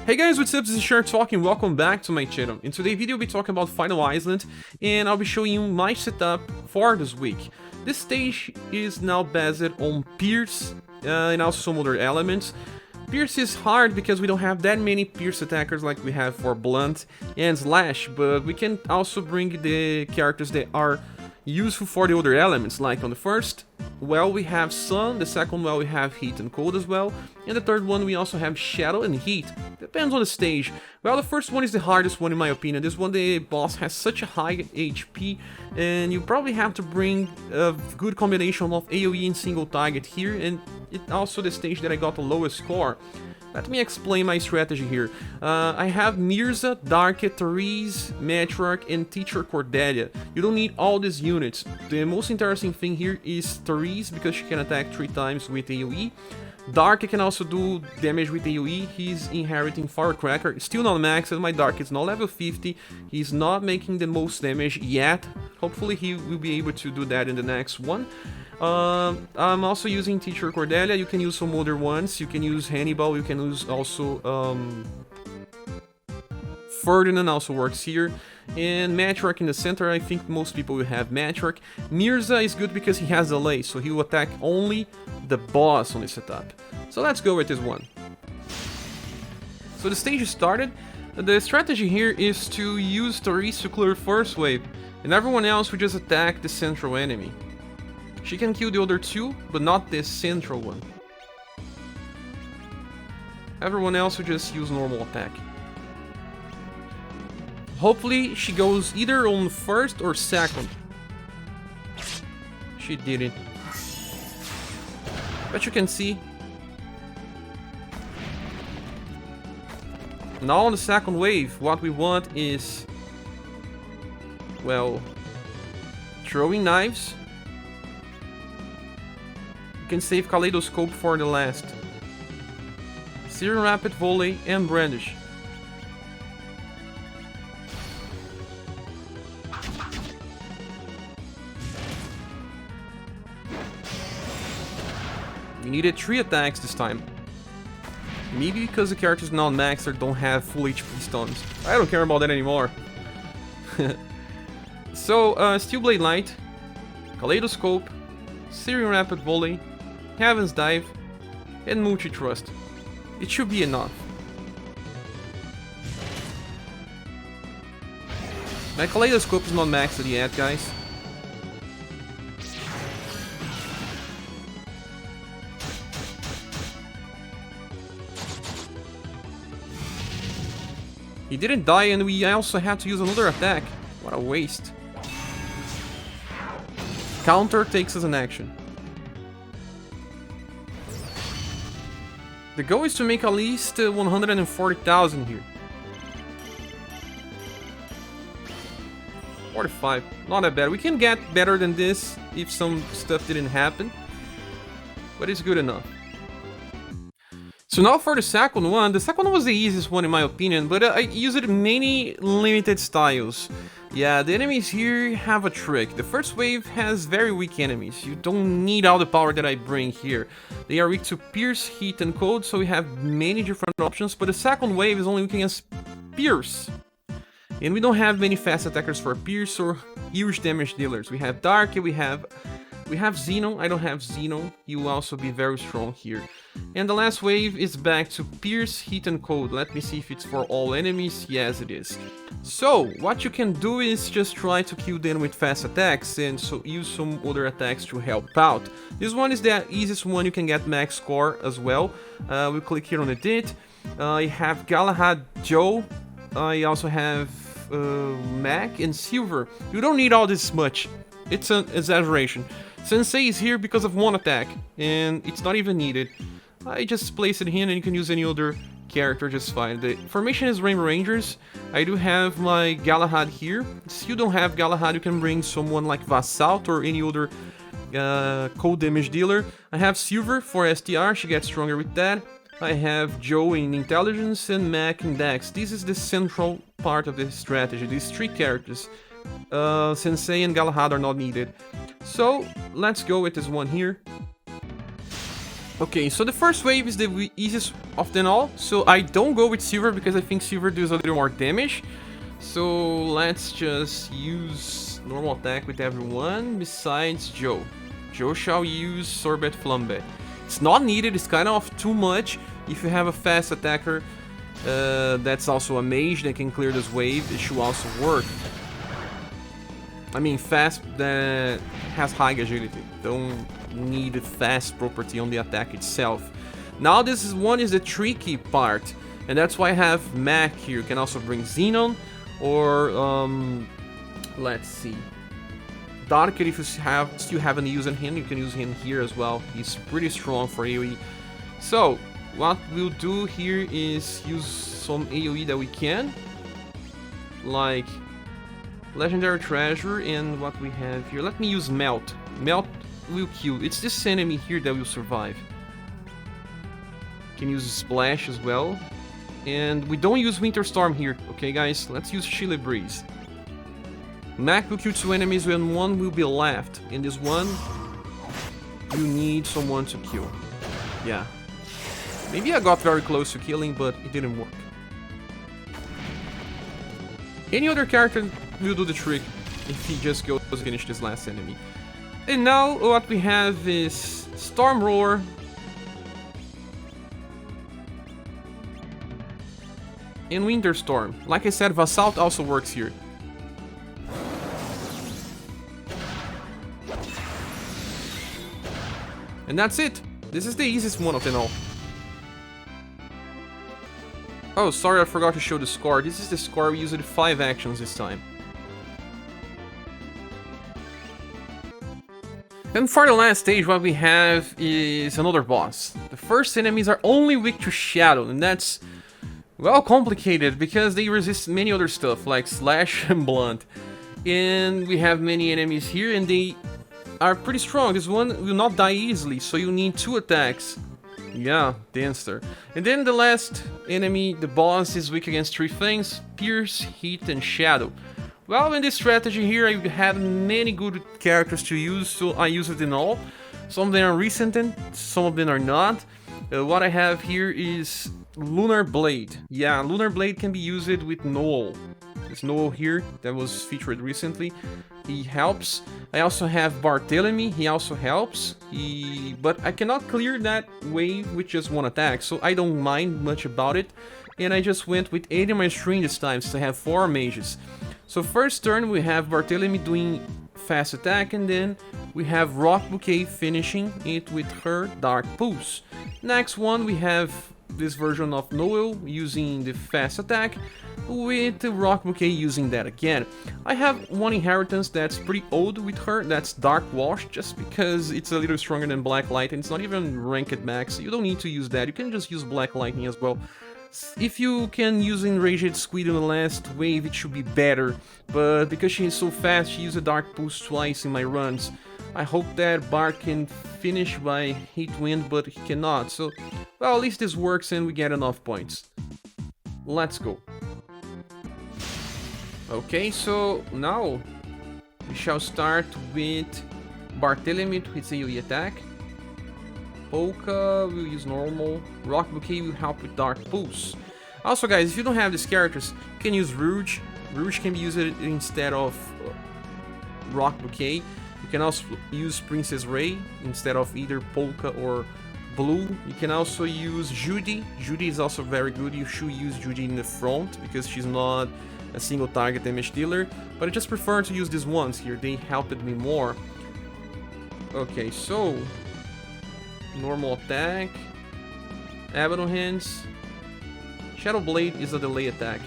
Hey guys, what's up? This is ScherBR talking. Welcome back to my channel. In today's video, we'll be talking about Final Island, and I'll be showing you my setup for this week. This stage is now based on Pierce and also some other elements. Pierce is hard because we don't have that many Pierce attackers like we have for Blunt and Slash, but we can also bring the characters that are useful for the other elements, like on the first well we have Sun, the second well we have Heat and Cold as well, and the third one we also have Shadow and Heat. Depends on the stage. Well, the first one is the hardest one in my opinion. This one, the boss has such a high HP, and you probably have to bring a good combination of AoE and single target here, and it's also the stage that I got the lowest score. Let me explain my strategy here. I have Mirza, Darket, Therese, Matriarch, and Teacher Cordelia. You don't need all these units. The most interesting thing here is Therese, because she can attack 3 times with AoE. Darket can also do damage with AoE. He's inheriting Firecracker. Still not maxed. My Dark is not level 50. He's not making the most damage yet. Hopefully he will be able to do that in the next one. I'm also using Teacher Cordelia. You can use some other ones. You can use Hannibal. You can use also Ferdinand also works here. And Matriarch in the center. I think most people will have Matriarch. Mirza is good because he has delay, so he will attack only the boss on the setup. So let's go with this one. So the stage is started. The strategy here is to use Therese to clear first wave, and everyone else will just attack the central enemy. She can kill the other 2, but not this central one. Everyone else will just use normal attack. Hopefully she goes either on first or second. She didn't. But you can see. Now on the second wave, what we want is, well, throwing knives. You can save Kaleidoscope for the last. Serum Rapid Volley and Brandish. We needed 3 attacks this time. Maybe because the characters now maxed or don't have full HP stuns. I don't care about that anymore. So, Steel Blade Light, Kaleidoscope, Serum Rapid Volley, Heaven's Dive, and Multi-Thrust. It should be enough. My Kaleidoscope is not maxed yet, guys. He didn't die, and we also had to use another attack. What a waste. Counter takes as an action. The goal is to make at least 140,000 here. 45, not that bad. We can get better than this if some stuff didn't happen, but it's good enough. So now for the second one. The second one was the easiest one in my opinion, but I used many limited styles. Yeah, the enemies here have a trick. The first wave has very weak enemies. You don't need all the power that I bring here. They are weak to Pierce, Heat, and Cold, so we have many different options, but the second wave is only weak against Pierce. And we don't have many fast attackers for Pierce or huge damage dealers. We have Dark, we have Xeno. I don't have Xeno. He will also be very strong here. And the last wave is back to Pierce, Heat, and Cold. Let me see if it's for all enemies. Yes, it is. So, what you can do is just try to kill them with fast attacks, and so use some other attacks to help out. This one is the easiest one. You can get max score as well. We'll click here on Edit. I have Galahad, Joe. I also have Mac and Silver. You don't need all this much. It's an exaggeration. Sensei is here because of one attack, and it's not even needed. I just place it here, and you can use any other character just fine. The formation is Rainbow Rangers. I do have my Galahad here. If you don't have Galahad, you can bring someone like Vassalt or any other cold damage dealer. I have Silver for STR, she gets stronger with that. I have Joe in Intelligence and Mac in Dex. This is the central part of the strategy, these 3 characters. Sensei and Galahad are not needed. So, let's go with this one here. Okay, so the first wave is the easiest of them all. So I don't go with Silver because I think Silver does a little more damage. So let's just use normal attack with everyone besides Joe. Joe shall use Sorbet Flambe. It's not needed, it's kind of too much. If you have a fast attacker that's also a mage that can clear this wave, it should also work. I mean, fast that has high agility. Don't need a fast property on the attack itself. Now this one is the tricky part, and that's why I have Mac here. You can also bring Xenon, or let's see, Darker. If you still haven't used him, you can use him here as well. He's pretty strong for AoE. So what we'll do here is use some AoE that we can, like Legendary Treasure, and what we have here. Let me use Melt. Melt will kill. It's this enemy here that will survive. Can use Splash as well. And we don't use Winter Storm here, okay guys? Let's use Chilly Breeze. Mac will kill 2 enemies when 1 will be left. In this one, you need someone to kill. Yeah. Maybe I got very close to killing, but it didn't work. Any other character will do the trick if he just goes against this last enemy. And now what we have is Storm Roar, and Winter Storm. Like I said, Vassalt also works here. And that's it. This is the easiest one of them all. Oh, sorry, I forgot to show the score. This is the score. We used 5 actions this time. And for the last stage, what we have is another boss. The first enemies are only weak to Shadow, and that's, well, complicated because they resist many other stuff like Slash and Blunt. And we have many enemies here, and they are pretty strong. This one will not die easily, so you need 2 attacks. Yeah, Dancer. And then the last enemy, the boss, is weak against 3 things: Pierce, Heat, and Shadow. Well, in this strategy here, I had many good characters to use, so I used them all. Some of them are recent and some of them are not. What I have here is Lunar Blade. Yeah, Lunar Blade can be used with Noel. There's Noel here that was featured recently. He helps. I also have Barthélemy. He also helps. But I cannot clear that wave with just 1 attack, so I don't mind much about it. And I just went with 8 in my string this time, so I have 4 mages. So first turn we have Barthélemy doing fast attack, and then we have Rock Bouquet finishing it with her Dark Pulse. Next one we have this version of Noel using the fast attack, with the Rock Bouquet using that again. I have one inheritance that's pretty old with her, that's Dark Wash, just because it's a little stronger than Black Light and it's not even ranked max. You don't need to use that, you can just use Black Lightning as well. If you can use Enraged Squid in the last wave, it should be better, but because she is so fast, she used a Dark Pulse twice in my runs. I hope that Bart can finish by Heat Wind, but he cannot, so, well, at least this works and we get enough points. Let's go. Okay, so now we shall start with Barthélemy with his AoE attack. Polka will use normal. Rock Bouquet will help with Dark Pulse. Also, guys, if you don't have these characters, you can use Rouge. Rouge can be used instead of Rock Bouquet. You can also use Princess Ray instead of either Polka or Blue. You can also use Judy. Judy is also very good. You should use Judy in the front because she's not a single target damage dealer, but I just prefer to use these ones here. They helped me more. Okay, so normal attack, Abaddon Hands. Shadow Blade is a delay attack.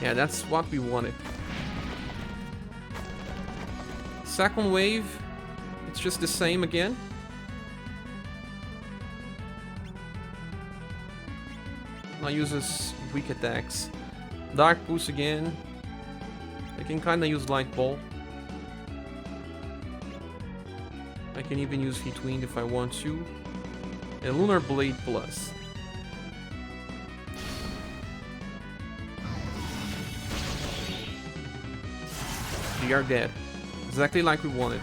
Yeah, that's what we wanted. Second wave, it's just the same again. Now uses weak attacks. Dark Pulse again. I can kinda use Light Ball. I can even use Heat Wind if I want to. And Lunar Blade Plus. They are dead. Exactly like we wanted.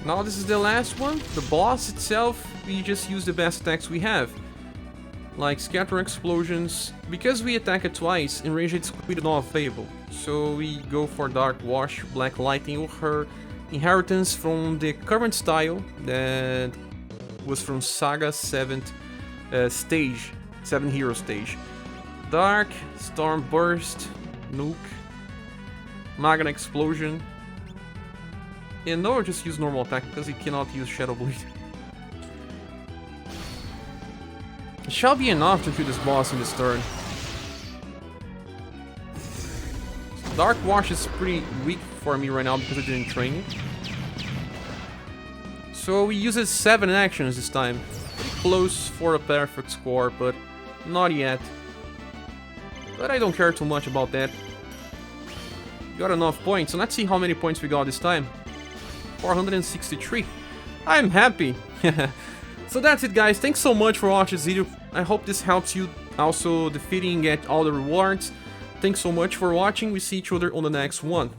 Now this is the last one. The boss itself, we just use the best attacks we have. Like Scatter Explosions. Because we attack it twice, Enraged Squid not available. So we go for Dark Wash, Black Lightning, or her inheritance from the current style that was from SaGa 7th stage, 7 hero stage. Dark, Storm Burst, Nuke, Magna Explosion. And no, just use normal attack because he cannot use Shadow Bleed. It shall be enough to kill this boss in this turn. Dark Wash is pretty weak for me right now because I didn't train it. So we use 7 actions this time. Pretty close for a perfect score, but not yet. But I don't care too much about that. Got enough points, so let's see how many points we got this time. 463. I'm happy. So that's it, guys. Thanks so much for watching this video. I hope this helps you also defeating and get all the rewards. Thanks so much for watching. We see each other on the next one.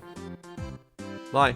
Bye.